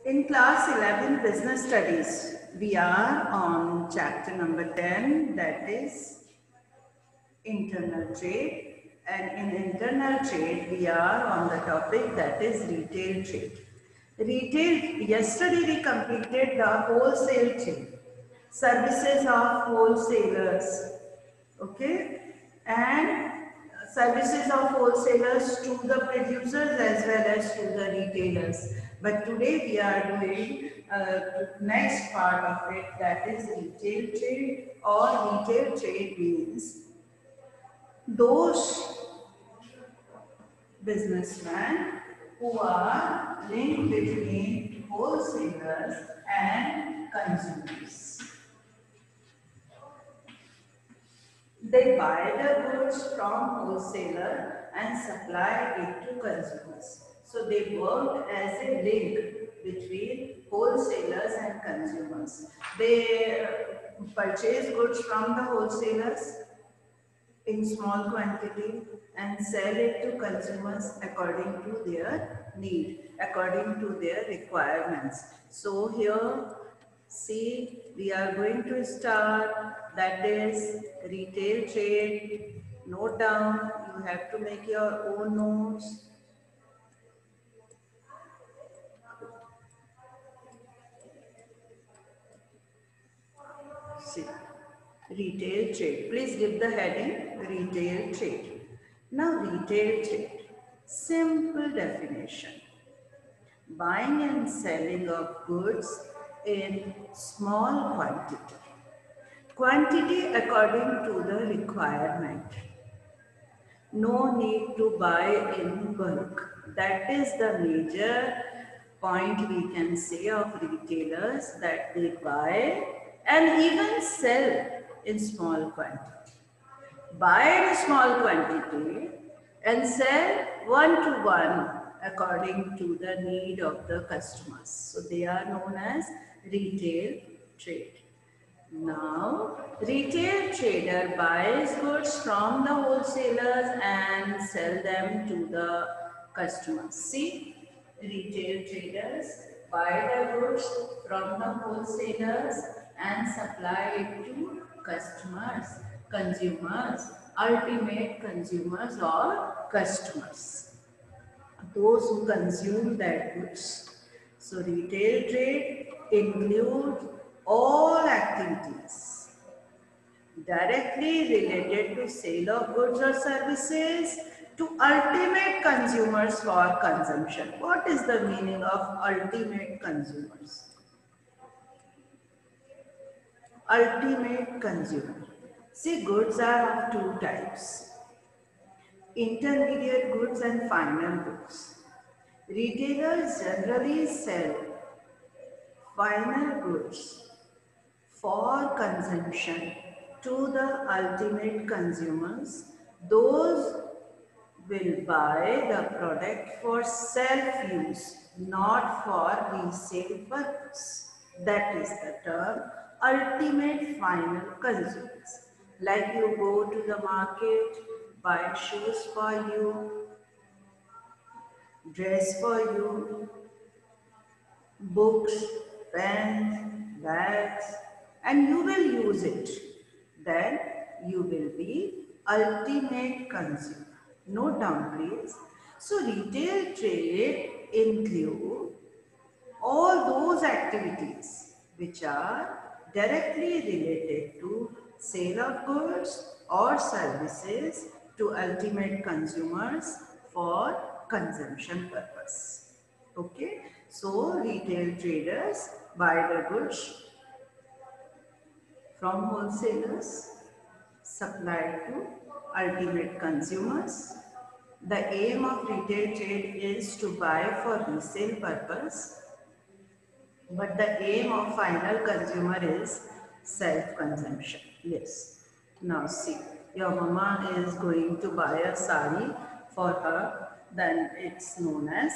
In class 11 business studies, we are on chapter number 10, that is internal trade. And in internal trade, we are on the topic that is retail trade. Retail, yesterday we completed the wholesale trade, services of wholesalers, okay, and services of wholesalers to the producers as well as to the retailers. But today we are doing next part of it, that is retail trade, or retail trade means those businessmen who are linked between wholesalers and consumers. They buy the goods from wholesaler and supply it to consumers. So they work as a link between wholesalers and consumers. They purchase goods from the wholesalers in small quantity and sell it to consumers according to their need, according to their requirements. So here, see, we are going to start, that is retail trade. Note down, you have to make your own notes. See, retail trade. Please give the heading retail trade. Now retail trade, simple definition. Buying and selling of goods in small quantity. Quantity according to the requirement. No need to buy in bulk. That is the major point we can say of retailers, that they buy and even sell in small quantity. Buy in a small quantity and sell one-to-one according to the need of the customers. So they are known as retail trade. Now, retail trader buys goods from the wholesalers and sell them to the customers. See, retail traders buy the goods from the wholesalers and supply it to customers, consumers, ultimate consumers or customers, those who consume that goods. So retail trade includes all activities directly related to sale of goods or services to ultimate consumers for consumption. What is the meaning of ultimate consumers? Ultimate consumer. See, goods are of two types: intermediate goods and final goods. Retailers generally sell final goods for consumption to the ultimate consumers. Those will buy the product for self-use, not for resale purpose. That is the term ultimate final consumers. Like you go to the market, buy shoes for you, dress for you, books, pens, bags, and you will use it. Then you will be ultimate consumer. Note down, please. So retail trade include all those activities which are directly related to sale of goods or services to ultimate consumers for consumption purpose. Okay, so retail traders buy the goods from wholesalers, supply to ultimate consumers. The aim of retail trade is to buy for resale purpose, but the aim of final consumer is self-consumption. Yes. Now see, your mama is going to buy a sari for her, then it's known as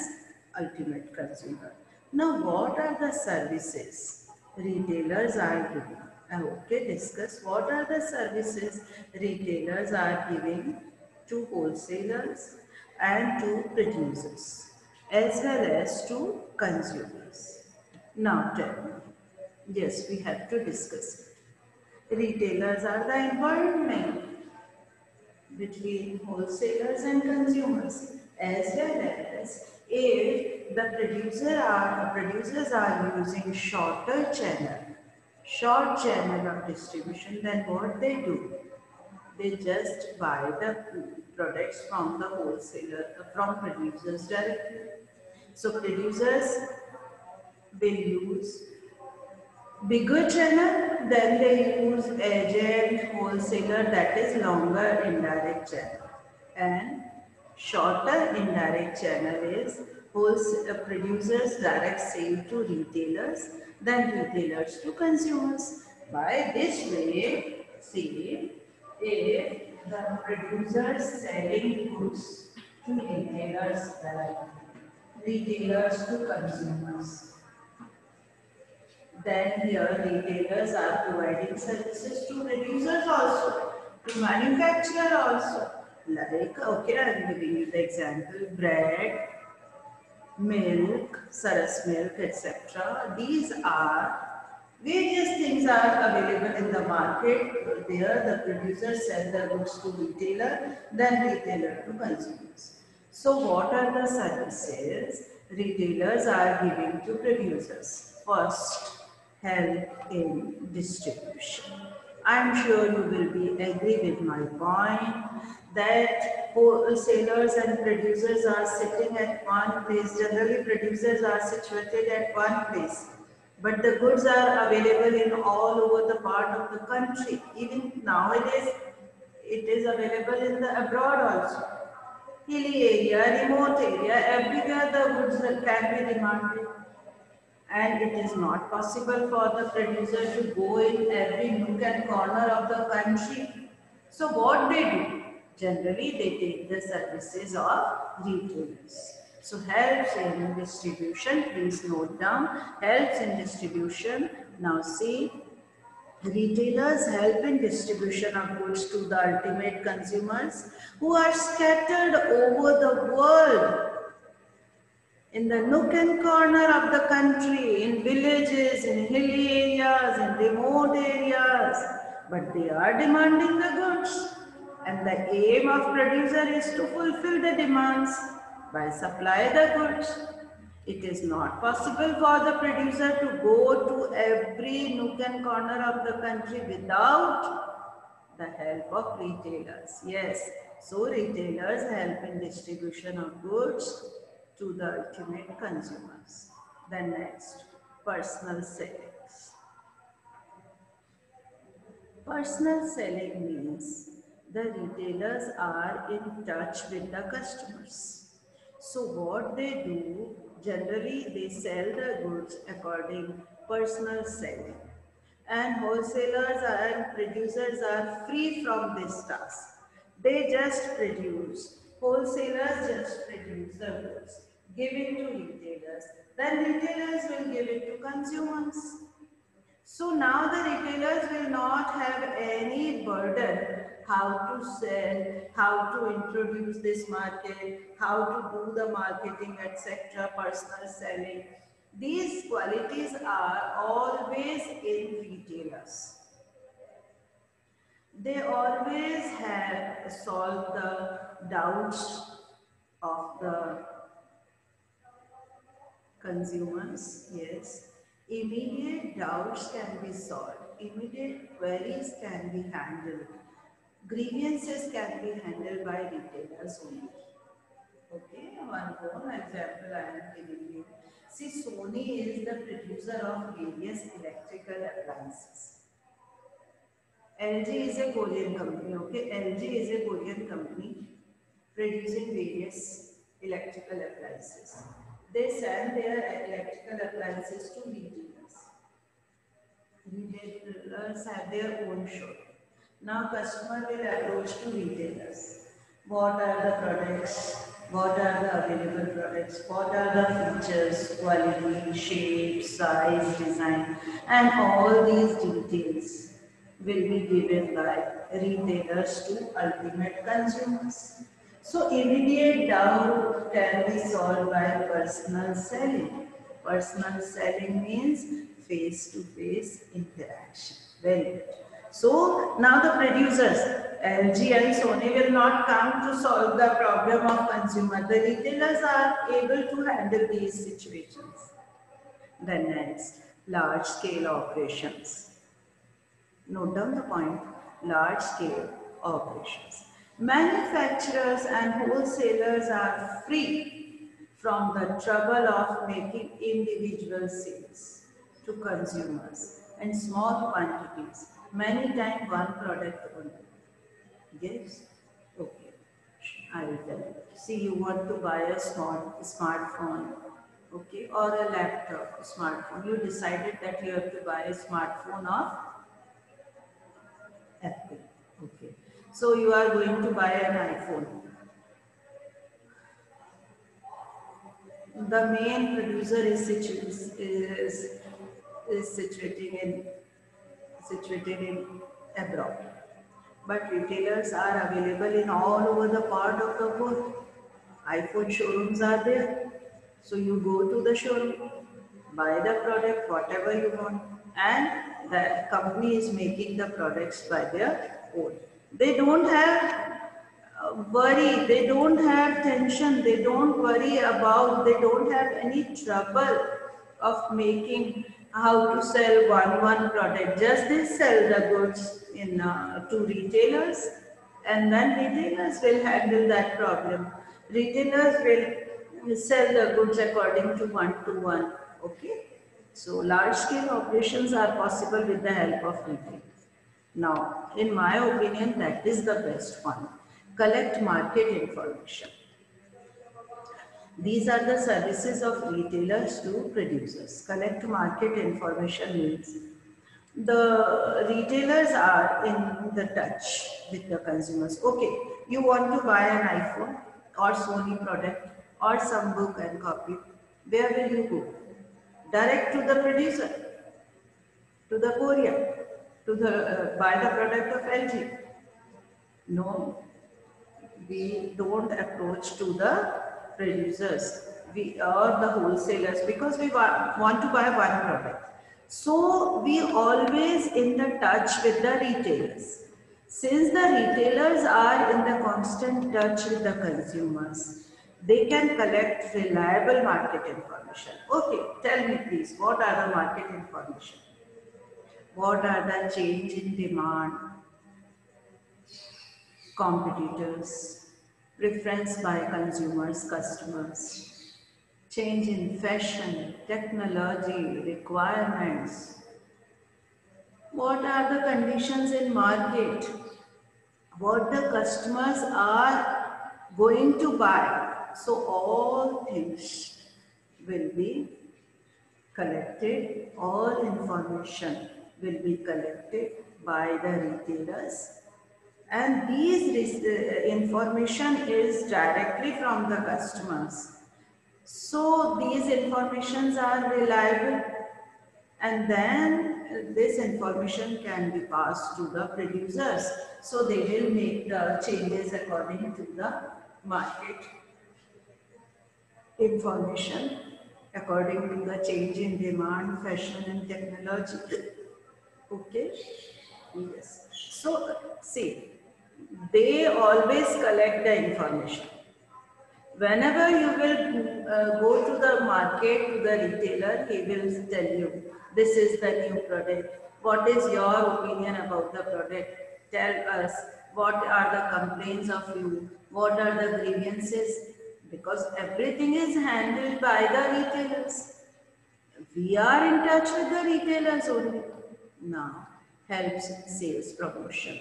ultimate consumer. Now what are the services retailers are giving? Okay, discuss what are the services retailers are giving to wholesalers and to producers as well as to consumers. Now tell me. Yes, we have to discuss it. Retailers are the important link between wholesalers and consumers, as well as if the producers are using short channel of distribution, then what they do? They just buy the products from the wholesaler, from producers directly. So producers will use bigger channel, then they use agent, wholesaler, that is longer indirect channel. And shorter indirect channel is producers direct sale to retailers, then retailers to consumers. By this way, see, if the producers selling goods to retailers directly, retailers to consumers, then here retailers are providing services to producers also, to manufacturer also. Like, okay, I am giving you the example, bread, milk, saras milk, etc. These are various things are available in the market. There the producers sell the goods to retailer, then retailer to consumers. So what are the services retailers are giving to producers? First, help in distribution. I am sure you will be agree with my point that wholesalers and producers are sitting at one place. Generally, producers are situated at one place, but the goods are available in all over the part of the country. Even nowadays, it is available in the abroad also. Hilly area, remote area, everywhere the goods can be demanded, and it is not possible for the producer to go in every nook and corner of the country. So what they do? Generally, they take the services of retailers. So helps in distribution, please note down, helps in distribution. Now see, retailers help in distribution of goods to the ultimate consumers who are scattered over the world, in the nook and corner of the country, in villages, in hilly areas, in remote areas, but they are demanding the goods. And the aim of producer is to fulfill the demands by supply the goods. It is not possible for the producer to go to every nook and corner of the country without the help of retailers. Yes, so retailers help in distribution of goods to the ultimate consumers. Then next, personal sales. Personal selling means the retailers are in touch with the customers. So what they do, generally they sell the goods according personal selling. And wholesalers and producers are free from this task. They just produce. Wholesalers just produce the goods, give it to retailers. Then retailers will give it to consumers. So now the retailers will not have any burden how to sell, how to introduce this market, how to do the marketing, etc., personal selling. These qualities are always in retailers. They always have solved the doubts of the consumers, yes. Immediate doubts can be solved. Immediate queries can be handled. Grievances can be handled by retailers only. Okay, one more example I am giving you. See, Sony is the producer of various electrical appliances. LG is a Korean company, okay? LG is a Korean company producing various electrical appliances. They sell their electrical appliances to retailers. Retailers have their own shop. Now customer will approach to retailers. What are the products? What are the available products? What are the features, quality, shape, size, design, and all these details will be given by retailers to ultimate consumers. So immediate doubt can be solved by personal selling. Personal selling means face-to-face interaction. Very good. So now the producers, LG and Sony will not come to solve the problem of consumer. The retailers are able to handle these situations. Then next, large scale operations. Note down the point, large scale operations. Manufacturers and wholesalers are free from the trouble of making individual sales to consumers in small quantities, many times one product only. Yes? Okay. I will tell you. See, you want to buy a smartphone, okay, or a laptop, smartphone. You decided that you have to buy a smartphone of Apple. Okay. So you are going to buy an iPhone. The main producer is situated in abroad. But retailers are available in all over the part of the world. iPhone showrooms are there. So you go to the showroom, buy the product, whatever you want, and the company is making the products by their own. They don't have worry, they don't have tension, they don't worry about, they don't have any trouble of making how to sell one product. Just they sell the goods in to retailers, and then retailers will handle that problem. Retailers will sell the goods according to one. Okay. So large scale operations are possible with the help of retail. Now, in my opinion, that is the best one. Collect market information. These are the services of retailers to producers. Collect market information means the retailers are in the touch with the consumers. Okay, you want to buy an iPhone or Sony product or some book and copy. Where will you go? Direct to the producer, to the courier, to the buy the product of LG. No, we don't approach to the producers or the wholesalers because we want to buy one product. So we always in the touch with the retailers. Since the retailers are in the constant touch with the consumers, they can collect reliable market information. Okay, tell me please, what are the market information? What are the change in demand, competitors, preference by consumers, customers, change in fashion, technology, requirements. What are the conditions in market? What the customers are going to buy. So all things will be collected, all information will be collected by the retailers, and these information is directly from the customers. So these informations are reliable, and then this information can be passed to the producers. So they will make the changes according to the market information, according to the change in demand, fashion and technology. Okay? Yes. So see, they always collect the information. Whenever you will go to the market, to the retailer, he will tell you, this is the new product. What is your opinion about the product? Tell us, what are the complaints of you? What are the grievances? Because everything is handled by the retailers. We are in touch with the retailers only. Now, helps sales promotion.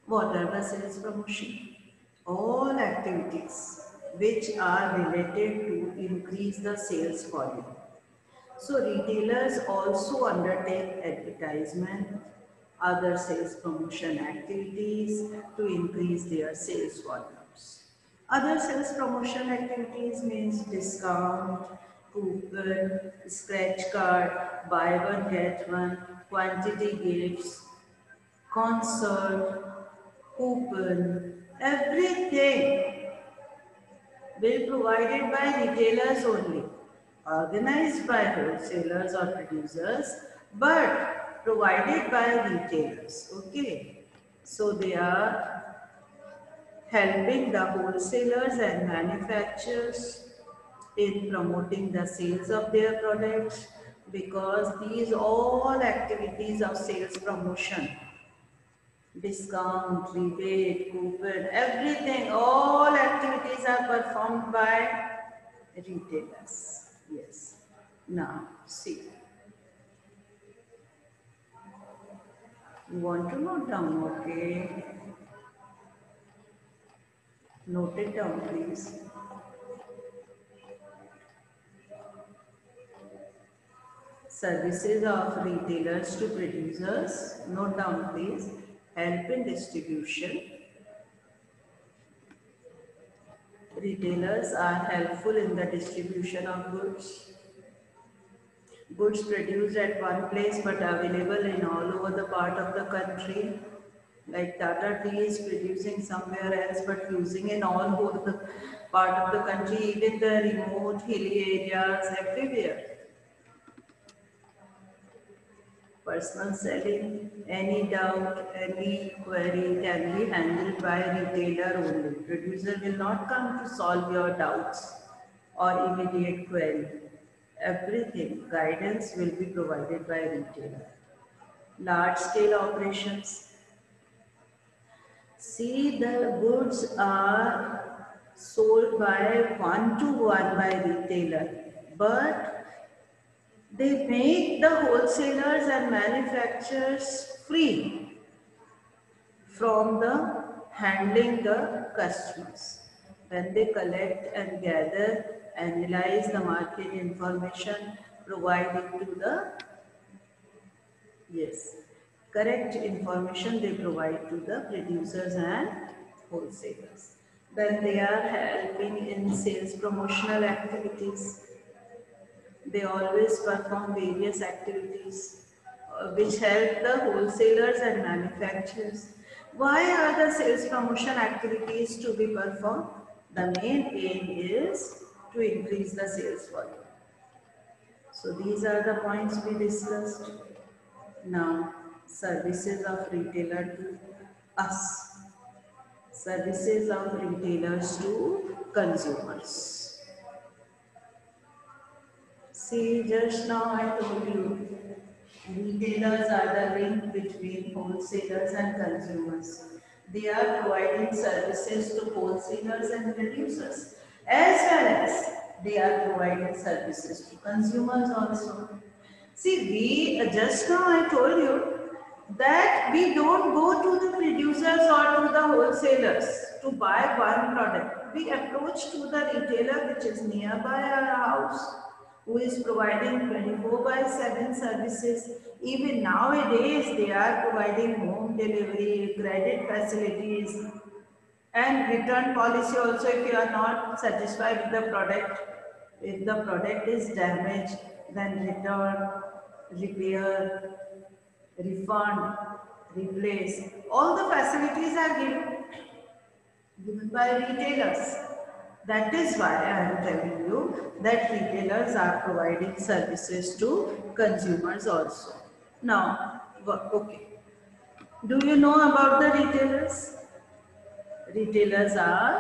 What are the sales promotion? All activities which are related to increase the sales volume. So retailers also undertake advertisement, other sales promotion activities to increase their sales volumes. Other sales promotion activities means discount, coupon, scratch card, buy one get one, quantity gifts, concert, coupon, everything will be provided by retailers only, organized by wholesalers or producers, but provided by retailers. Okay, so they are helping the wholesalers and manufacturers in promoting the sales of their products, because these all activities of sales promotion, discount, rebate, coupon, everything, all activities are performed by retailers. Yes. Now, see. You want to note down, okay? Note it down, please. Services of retailers to producers. Note down, please. Help in distribution. Retailers are helpful in the distribution of goods. Goods produced at one place but available in all over the part of the country. Like Tata Tea is producing somewhere else but using in all over the part of the country, even the remote hilly areas, everywhere. Personal selling, any doubt, any query can be handled by retailer only. Producer will not come to solve your doubts or immediate query. Everything, guidance will be provided by retailer. Large scale operations. See, the goods are sold by one to one by retailer, but they make the wholesalers and manufacturers free from the handling the customers. When they collect and gather, analyze the market information, provide it to the, yes, correct information they provide to the producers and wholesalers. Then they are helping in sales promotional activities. They always perform various activities which help the wholesalers and manufacturers. Why are the sales promotion activities to be performed? The main aim is to increase the sales volume. So these are the points we discussed. Now, services of retailer to us. Services of retailers to consumers. See, just now I told you, retailers are the link between wholesalers and consumers. They are providing services to wholesalers and producers, as well as they are providing services to consumers also. See, just now I told you that we don't go to the producers or to the wholesalers to buy one product. We approach to the retailer which is nearby our house, who is providing 24/7 services. Even nowadays, they are providing home delivery, credit facilities, and return policy also. If you are not satisfied with the product, if the product is damaged, then return, repair, refund, replace. All the facilities are given by retailers. That is why I am telling you that retailers are providing services to consumers also. Now, okay. Do you know about the retailers? Retailers are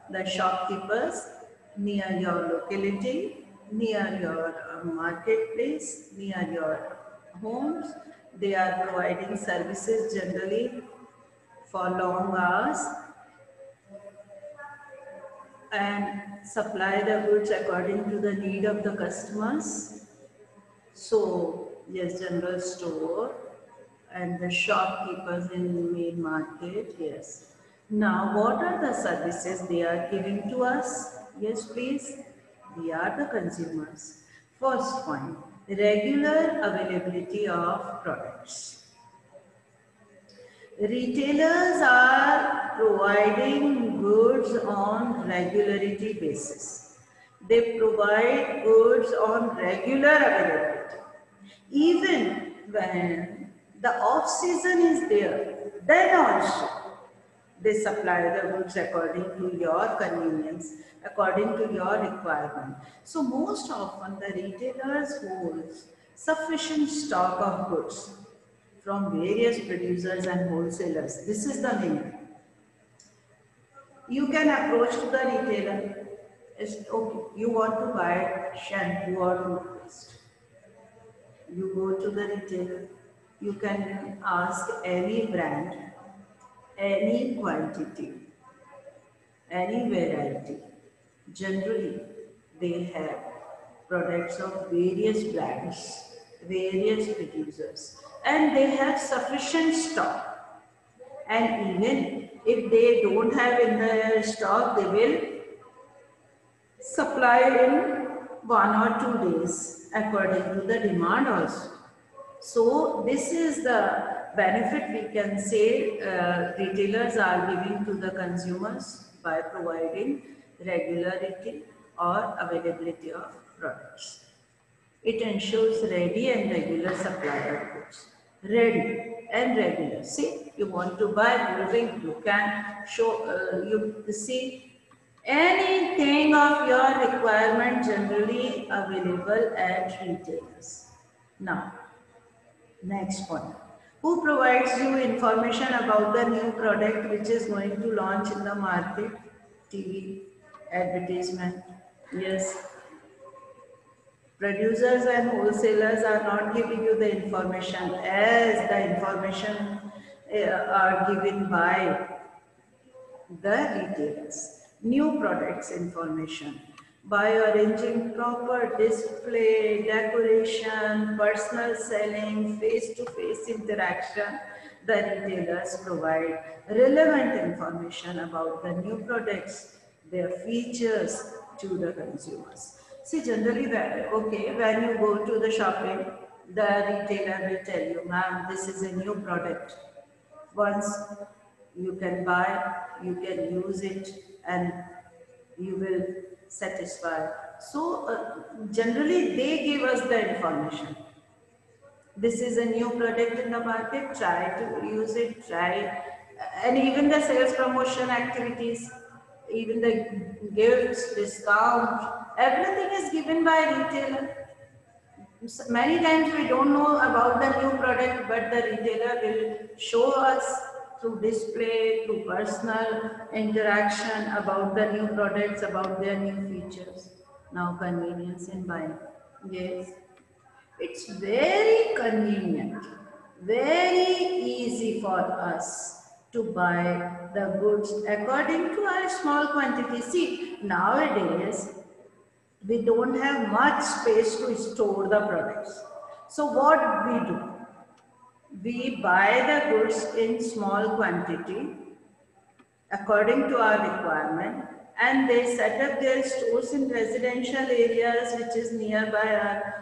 the shopkeepers near your locality, near your marketplace, near your homes. They are providing services generally for long hours and supply the goods according to the need of the customers. So, yes, general store and the shopkeepers in the main market, yes. Now, what are the services they are giving to us? Yes, please. We are the consumers. First point, regular availability of products. Retailers are providing goods on regularity basis. They provide goods on regular availability. Even when the off season is there, then also They supply the goods according to your convenience, according to your requirement. So most often the retailers holds sufficient stock of goods from various producers and wholesalers. This is the main. You can approach to the retailer. It's okay. You want to buy shampoo or toothpaste. You go to the retailer. You can ask any brand, any quantity, any variety. Generally, they have products of various brands, various producers, and they have sufficient stock. And even if they don't have in their stock, they will supply in 1 or 2 days according to the demand also. So this is the benefit we can say retailers are giving to the consumers by providing regularity or availability of products. It ensures ready and regular supply of goods. Ready and regular. See, you want to buy clothing, you can show, you see anything of your requirement generally available at retailers. Now, next point. Who provides you information about the new product which is going to launch in the market? TV, advertisement. Yes. Producers and wholesalers are not giving you the information as the information are given by the retailers. New products information by arranging proper display, decoration, personal selling, face-to-face interaction. The retailers provide relevant information about the new products, their features to the consumers. See, generally, okay, when you go to the shopping, the retailer will tell you, ma'am, this is a new product. Once you can buy, you can use it, and you will satisfy. So, generally, they give us the information. This is a new product in the market, try to use it, try. And even the sales promotion activities, even the gifts, discount, everything is given by retailer. Many times we don't know about the new product, but the retailer will show us through display, through personal interaction about the new products, about their new features. Now convenience in buying. Yes. It's very convenient, very easy for us to buy the goods according to our small quantity. See, nowadays, we don't have much space to store the products. So what we do? We buy the goods in small quantity according to our requirement, and they set up their stores in residential areas which is nearby our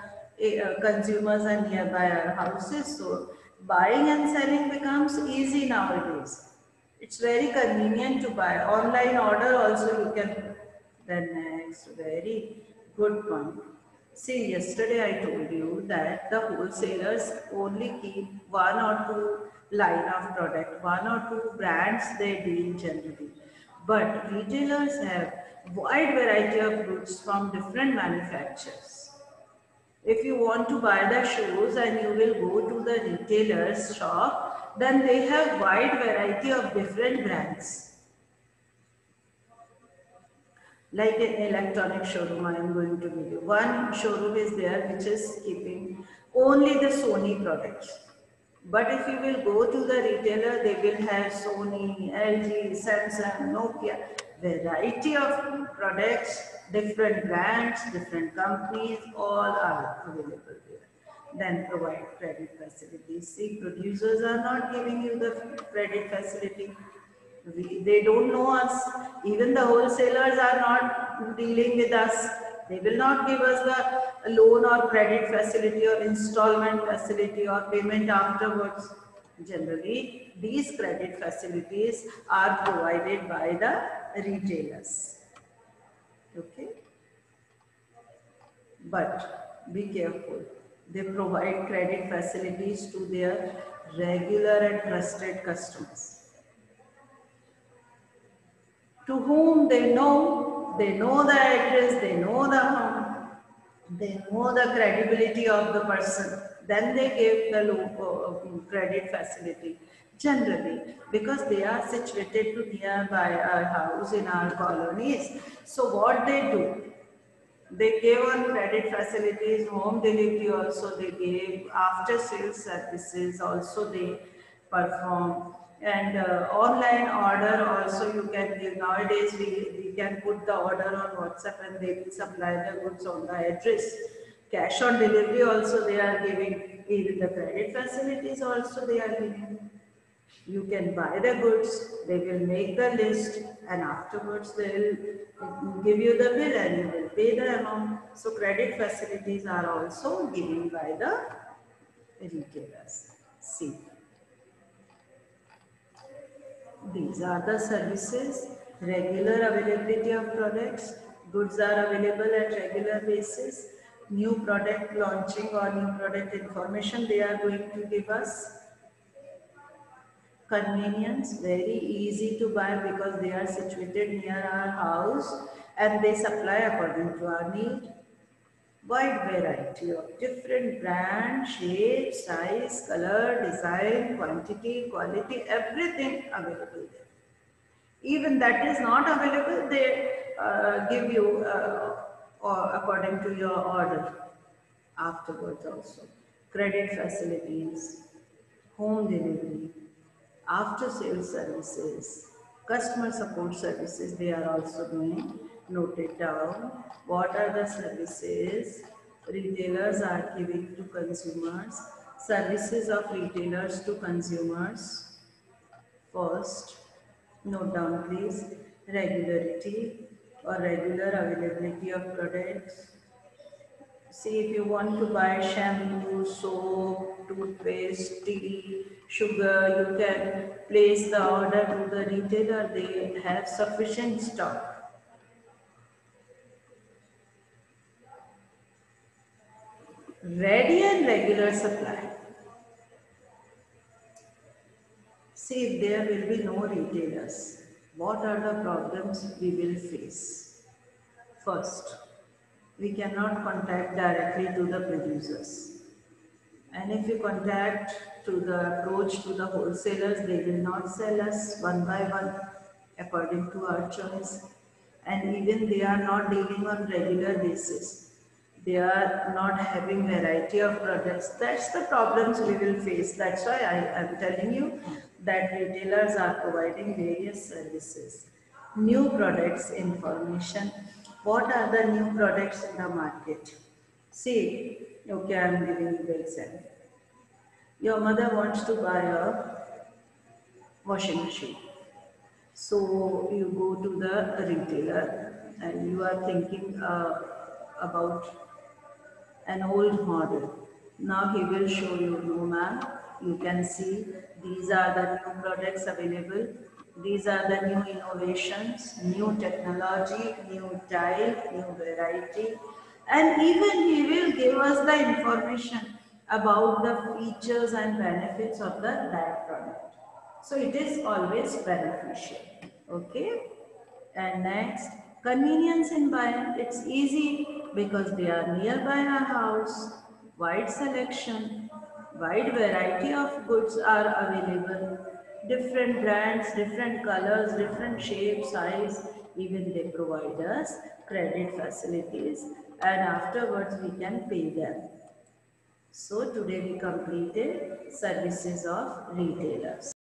consumers and nearby our houses. So buying and selling becomes easy nowadays. It's very convenient to buy. Online order also you can. Then next, very good point. See, yesterday I told you that the wholesalers only keep 1 or 2 line of product, 1 or 2 brands they deal generally. But retailers have wide variety of goods from different manufacturers. If you want to buy the shoes and you will go to the retailer's shop, then they have wide variety of different brands. Like an electronic showroom, I am going to give you. One showroom is there which is keeping only the Sony products. But if you will go to the retailer, they will have Sony, LG, Samsung, Nokia, variety of products, different brands, different companies, all are available there. Then provide credit facilities. See, producers are not giving you the credit facility. They don't know us. Even the wholesalers are not dealing with us. They will not give us the loan or credit facility or installment facility or payment afterwards. Generally, these credit facilities are provided by the retailers. Okay? But be careful. They provide credit facilities to their regular and trusted customers. to whom they know the address, they know the home, they know the credibility of the person, then they give the credit facility generally, because they are situated to nearby our house in our colonies. So what they do, they gave on credit facilities, home delivery also they gave, after sales services also they perform, and online order also you can give. Nowadays we can put the order on WhatsApp and they will supply the goods on the address. Cash on delivery also they are giving, even the credit facilities also they are giving. You can buy the goods, they will make the list, and afterwards they will give you the bill and you will pay the amount. So credit facilities are also given by the retailers. See, these are the services. Regular availability of products. Goods are available at regular basis. New product launching or new product information they are going to give us. Convenience, very easy to buy because they are situated near our house and they supply according to our need. Wide variety of different brand, shape, size, color, design, quantity, quality, everything available there. Even that is not available, they give you according to your order afterwards also. Credit facilities, home delivery, after sales services, customer support services they are also doing. Note it down. What are the services retailers are giving to consumers? Services of retailers to consumers. First, note down please, regularity or regular availability of products. See, if you want to buy shampoo, soap, toothpaste, tea, sugar, you can place the order to the retailer. They have sufficient stock. Ready and regular supply. See, if there will be no retailers, what are the problems we will face? First, we cannot contact directly to the producers. And if you contact to the approach to the wholesalers, they will not sell us one by one according to our choice. And even they are not dealing on regular basis. They are not having variety of products. That's the problems we will face. That's why I am telling you that retailers are providing various services. New products information. What are the new products in the market? See, okay, I am giving you the example. Your mother wants to buy a washing machine. So you go to the retailer and you are thinking about an old model. Now he will show you, no ma'am, you can see these are the new products available. These are the new innovations, new technology, new type, new variety. And even he will give us the information about the features and benefits of that product. So it is always beneficial. Okay. And next, convenience in buying. It's easy because they are nearby our house. Wide selection, wide variety of goods are available. Different brands, different colors, different shapes, size. Even they provide us credit facilities and afterwards we can pay them. So today we completed services of retailers.